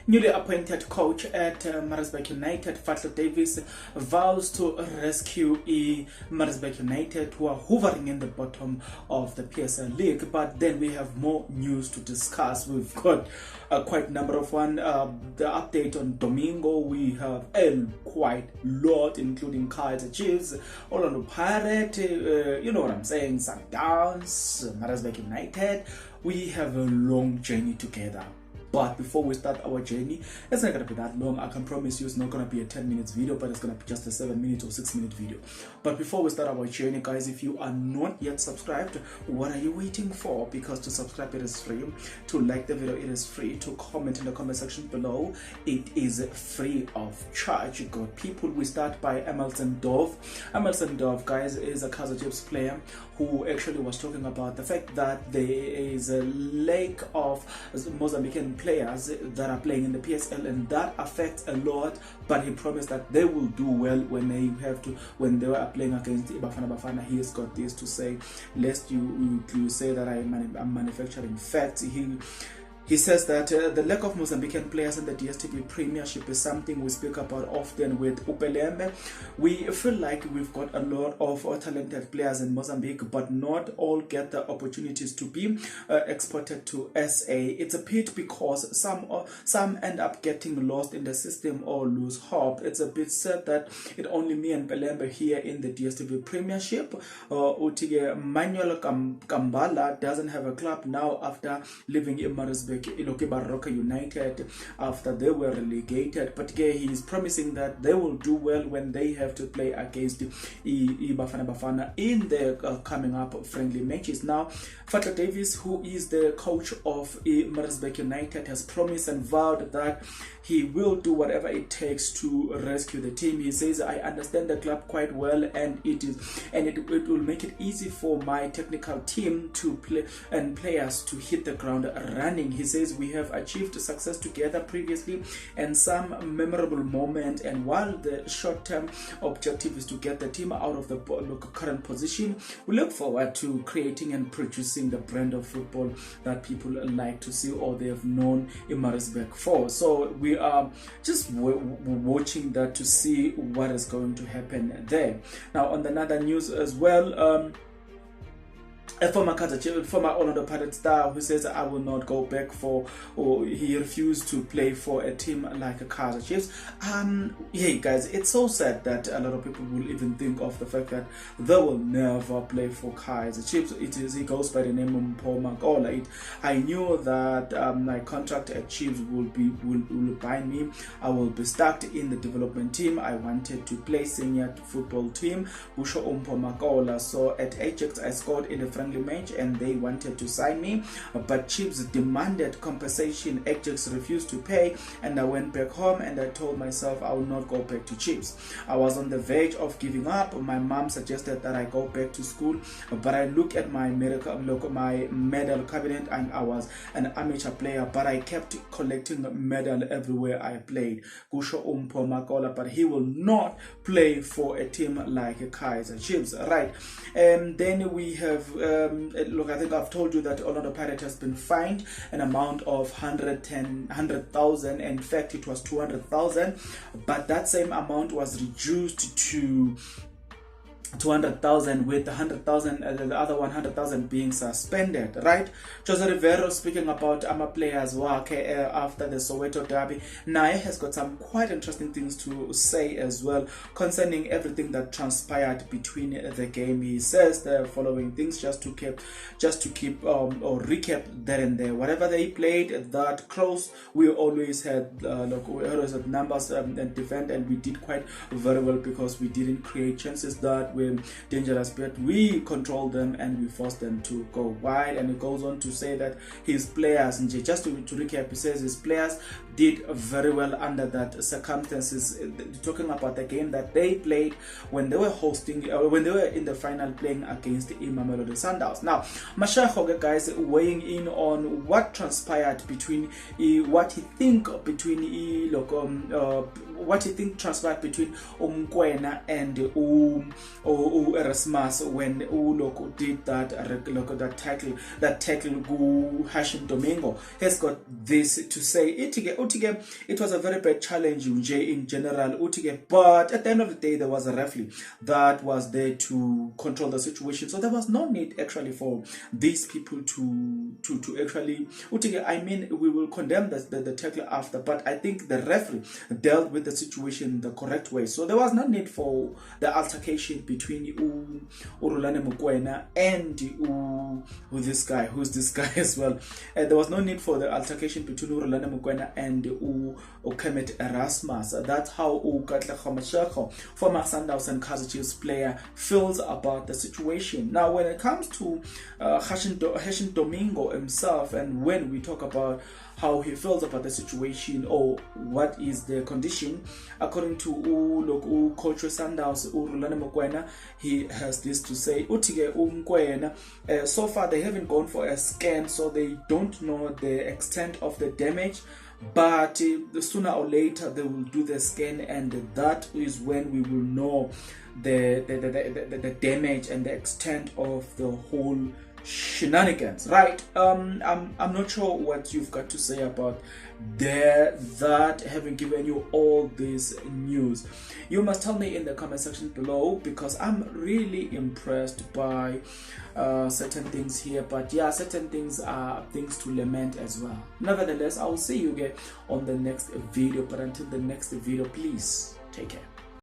Newly appointed coach at Maritzburg United, Fatler Davis, vows to rescue Maritzburg United, who are hovering in the bottom of the PSL League. But then we have more news to discuss. We've got quite a number of one. The update on Domingo, we have quite a lot, including Kaiser Chiefs, Orlando Pirates, you know what I'm saying, Sundowns, Maritzburg United. We have a long journey together. But before we start our journey, it's not going to be that long. I can promise you it's not going to be a 10 minutes video, but it's going to be just a 7 minute or 6 minute video. But before we start our journey, guys, if you are not yet subscribed, what are you waiting for? Because to subscribe, it is free. To like the video, it is free. To comment in the comment section below, it is free of charge. You got people. We start by Emerson Dove. Emerson Dove, guys, is a Kaizer Chiefs player who actually was talking about the fact that there is a lack of Mozambican players that are playing in the PSL, and that affects a lot. But he promised that they will do well when they were playing against Bafana. He has got this to say, lest you say that I'm manufacturing facts. He says that the lack of Mozambican players in the DStv Premiership is something we speak about often with Upelembe. We feel like we've got a lot of talented players in Mozambique, but not all get the opportunities to be exported to SA. It's a pity because some end up getting lost in the system or lose hope. It's a bit sad that it only me and Pelembe here in the DStv Premiership. Utige Manuel Kambala doesn't have a club now after living in Maritzburg Barroca United after they were relegated, but he is promising that they will do well when they have to play against Bafana in their coming up friendly matches. Now, Fatler Davis, who is the coach of Maritzburg United, has promised and vowed that he will do whatever it takes to rescue the team. He says, I understand the club quite well, and it will make it easy for my technical team to play and players to hit the ground running. He says we have achieved success together previously and some memorable moment, and while the short-term objective is to get the team out of the current position, we look forward to creating and producing the brand of football that people like to see or they have known in Maritzburg for. So we are just watching that to see what is going to happen there. Now, on another news as well, a former Orlando Pirates star who says I will not go back or he refused to play for a team like a Kaizer Chiefs. Hey guys, it's so sad that a lot of people will even think of the fact that they will never play for Kaizer Chiefs. He goes by the name of Paul Magola. I knew that my contract at Chiefs will bind me. I will be stuck in the development team. I wanted to play senior football team. Busho Paul Magola. So at Ajax I scored in the friendly match and they wanted to sign me, but Chiefs demanded compensation. Ajax refused to pay, and I went back home and I told myself I will not go back to Chiefs. I was on the verge of giving up. My mom suggested that I go back to school, but I look at my medal cabinet and I was an amateur player, but I kept collecting medal everywhere I played. Gusho Umpo Makola, but he will not play for a team like Kaizer Chiefs, right? And then we have look, I think I've told you that Orlando Pirates has been fined an amount of 100,000. In fact, it was 200,000, but that same amount was reduced to 200,000, with 100,000 the other 100,000 being suspended, right? Jose Rivero speaking about players after the Soweto derby. Nae has got some quite interesting things to say as well concerning everything that transpired between the game. He says the following things, just to keep or recap that and there. Whatever they played that close, we always had numbers and defend, and we did quite very well because we didn't create chances that were dangerous, but we controlled them and we forced them to go wide. And he goes on to say that his players, just to recap, he says his players did very well under that circumstances, talking about the game that they played when they were hosting, when they were in the final playing against Mamelodi Sundowns. Now, Mashahoge, guys, weighing in on what transpired between what he think transpired between Umkwena and Erasmus when look did that tackle go Hashim Domingo has got this to say. It was a very bad challenge in general, but at the end of the day there was a referee that was there to control the situation, so there was no need actually for these people to actually I mean, we will condemn the tackle after, but I think the referee dealt with the situation the correct way, so there was no need for the altercation between Urulane Mokoena and who's this guy as well. There was no need for the altercation between Urulane Mokoena and Kemet Erasmus. That's how Katle Khamashako, former Sundowns and Kaizer Chiefs player, feels about the situation. Now, when it comes to Hashim Domingo himself, and when we talk about how he feels about the situation or what is the condition, according to coach Sundowns Urulane Mokoena, he has this to say. So far they haven't gone for a scan, so they don't know the extent of the damage, but sooner or later they will do the scan, and that is when we will know the damage and the extent of the whole shenanigans, right? I'm not sure what you've got to say about that, having given you all this news. You must tell me in the comment section below, because I'm really impressed by certain things here, but yeah, certain things are things to lament as well. Nevertheless, I will see you again on the next video, but until the next video, please take care.